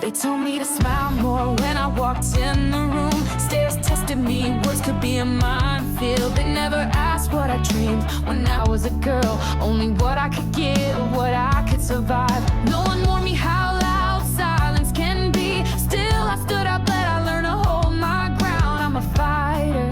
They told me to smile more when I walked in the room. Stares tested me, words could be a minefield. They never asked what I dreamed when I was a girl. Only what I could give, what I could survive. No one warned me how loud silence can be. Still I stood up, but I learned to hold my ground. I'm a fighter.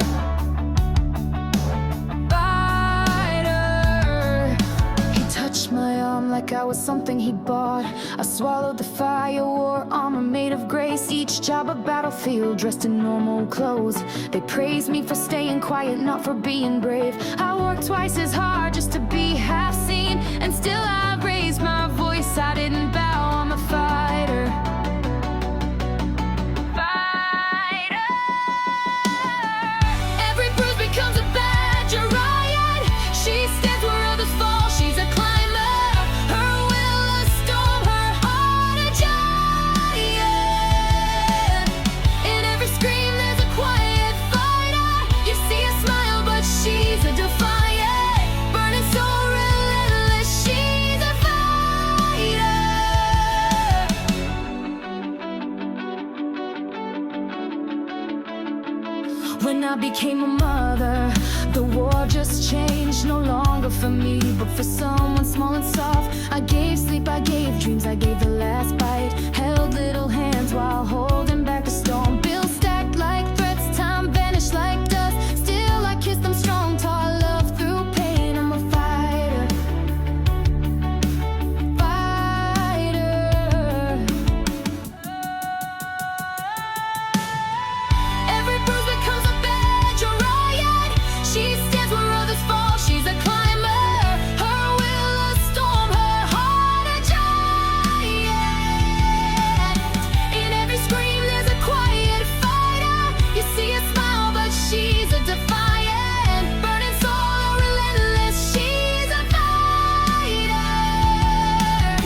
My arm like I was something he bought. I swallowed the fire, wore armor made of grace. Each job a battlefield, dressed in normal clothes. They praised me for staying quiet, not for being brave. I worked twice as hard just to be half seen, and still I raised my voice. I didn't bow, I'm a fighter. Fighter. Every bruise becomes a badge, a riot. She stands where others fall, she's a climber. When I became a mother, the war just changed. No longer for me, but for someone small and soft. I gave sleep, I gave dreams, I gave the last bite. Held little hands while holding back the storm. Bills stacked like threats, time vanished like dust. Still I kissed them strong, taught love through pain. I'm a fighter. Fighter. Every bruise becomes a badge, a riot. She stands where others fall, she's a climber. Her will a storm, her heart a giant. In every scream there's a quiet fighter. You see a smile but she's a defiant. Burning soul, relentless, she's a fighter.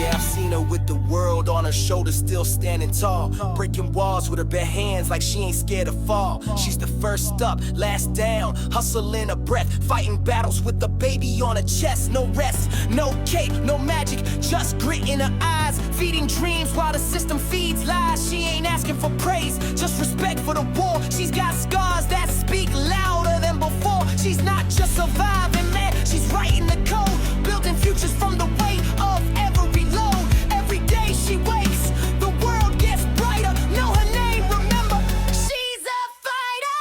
Yeah, I've seen her with the world on her shoulders, still standing tall. Breaking walls with her bare hands like she ain't scared to fall. She's the first up, last down, hustling her breath. Fighting battles with the baby on her chest. No rest, no cake, no magic, just grit in her eyes. Feeding dreams while the system feeds lies. She ain't asking for praise, just respect for the war. She's got scars that speak louder than before. She's not just surviving, man, she's writing the code. Building futures from the weight of every load. Every day she wakes, the world gets brighter. Know her name, remember, she's a fighter.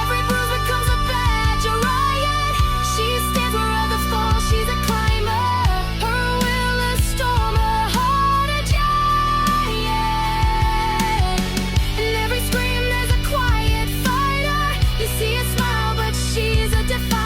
Every bruise becomes a badge, a riot. She stands where others fall, she's a climber. Her will a storm, her heart a giant. In every scream there's a quiet fighter. You see a smile but she's a defiant.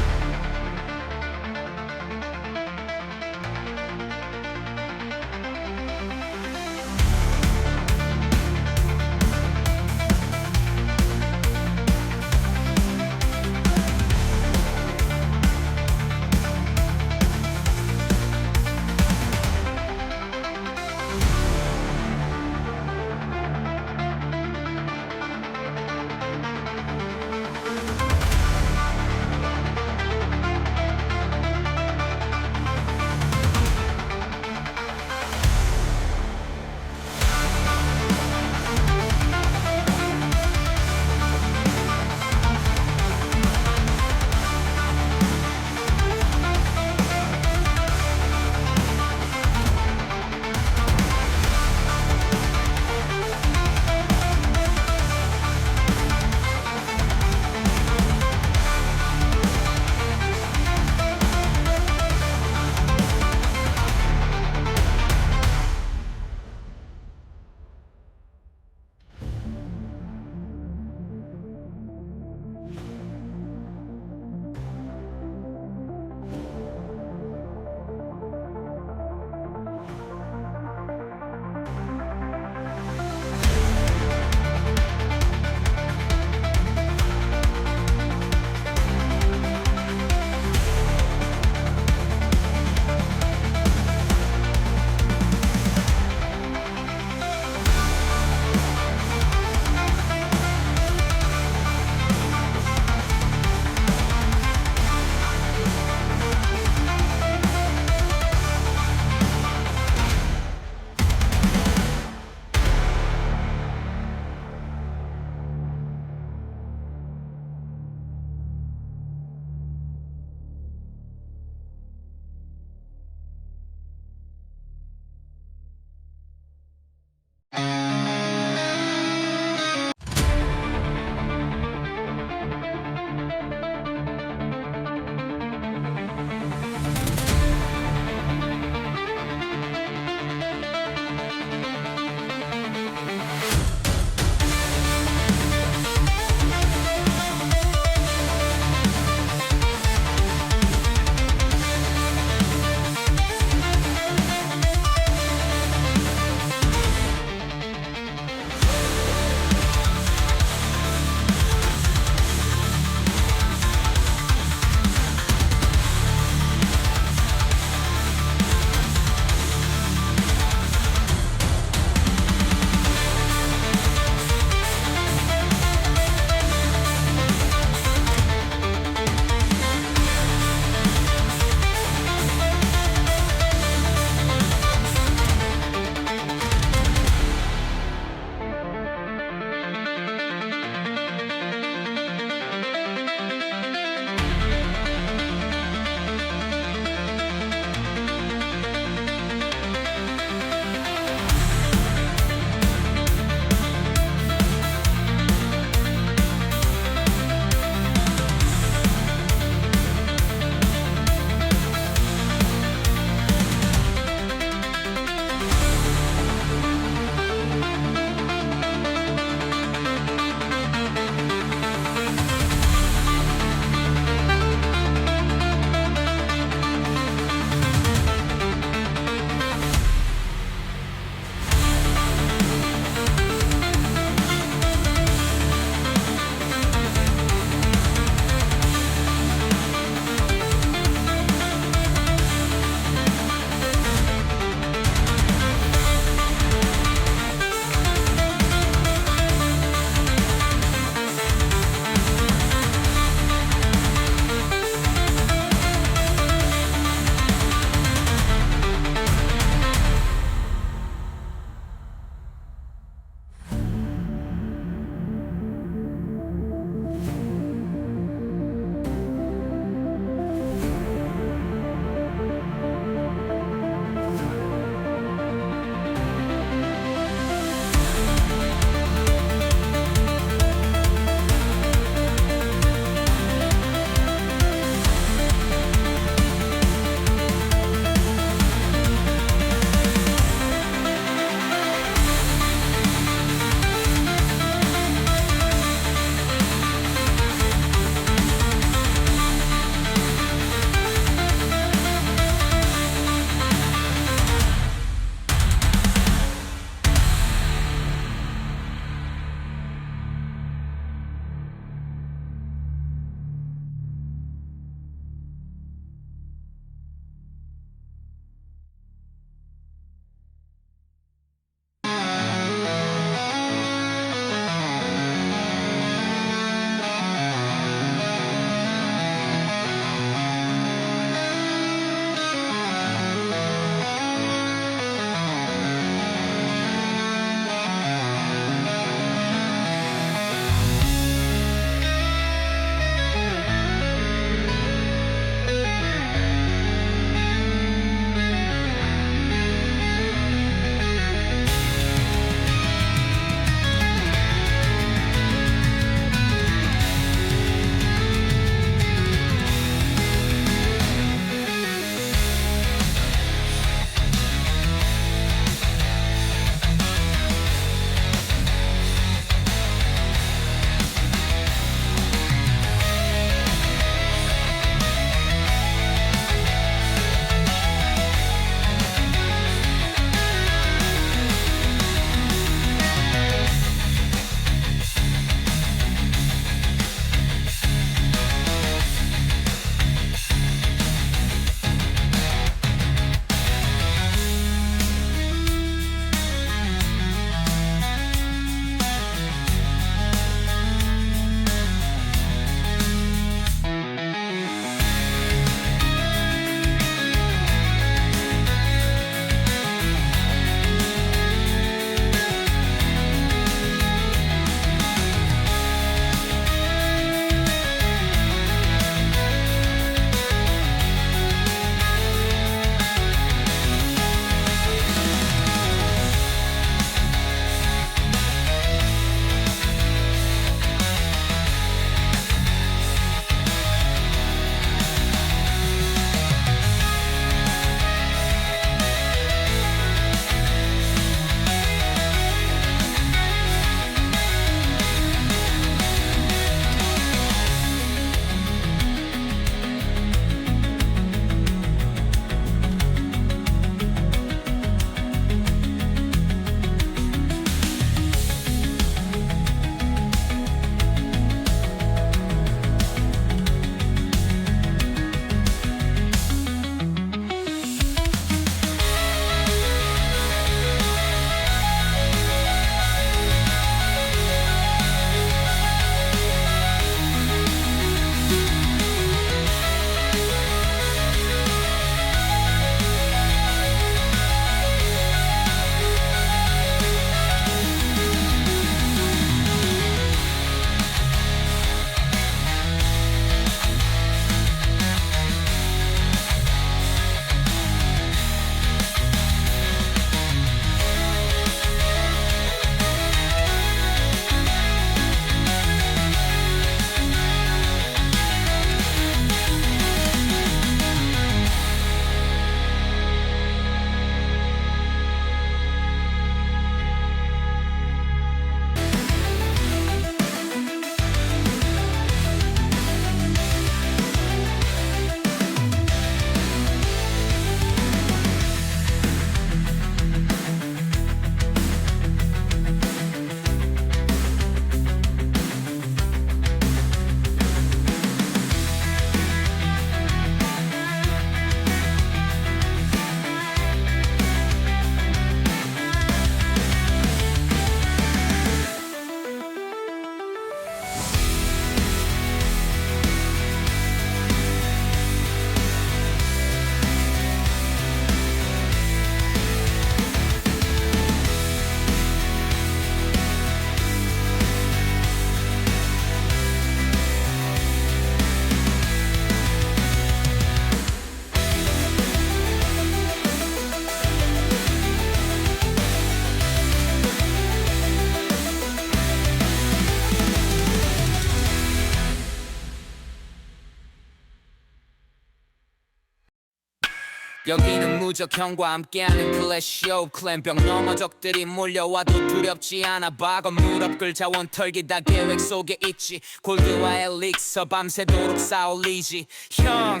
여기는 무적형과 함께하는 플래시쇼 클랜병 넘어 적들이 몰려와도 두렵지 않아 박어 무릎 꿇 자원 털기 다 계획 속에 있지 골드와 엘릭서 밤새도록 쌓아올리지 형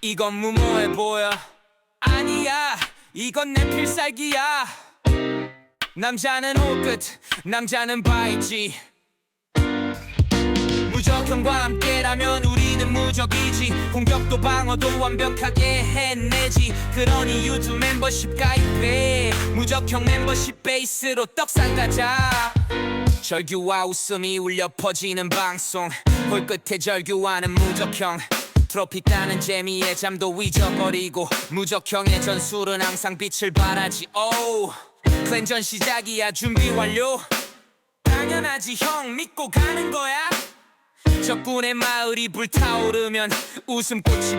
이건 무모해 보여 아니야 이건 내 필살기야 남자는 옷끝 남자는 바이지 무적형과 함께라면 우리는 무적이지 공격도 방어도 완벽하게 해내지 그러니 유튜브 멤버십 가입해 무적형 멤버십 베이스로 떡상 가자 절규와 웃음이 울려 퍼지는 방송 홀끝에 절규하는 무적형 트로피 따는 재미에 잠도 잊어버리고 무적형의 전술은 항상 빛을 발하지 오 클랜전 시작이야 준비 완료 당연하지 형 믿고 가는 거야 적군의 마을이 불타오르면 웃음꽃이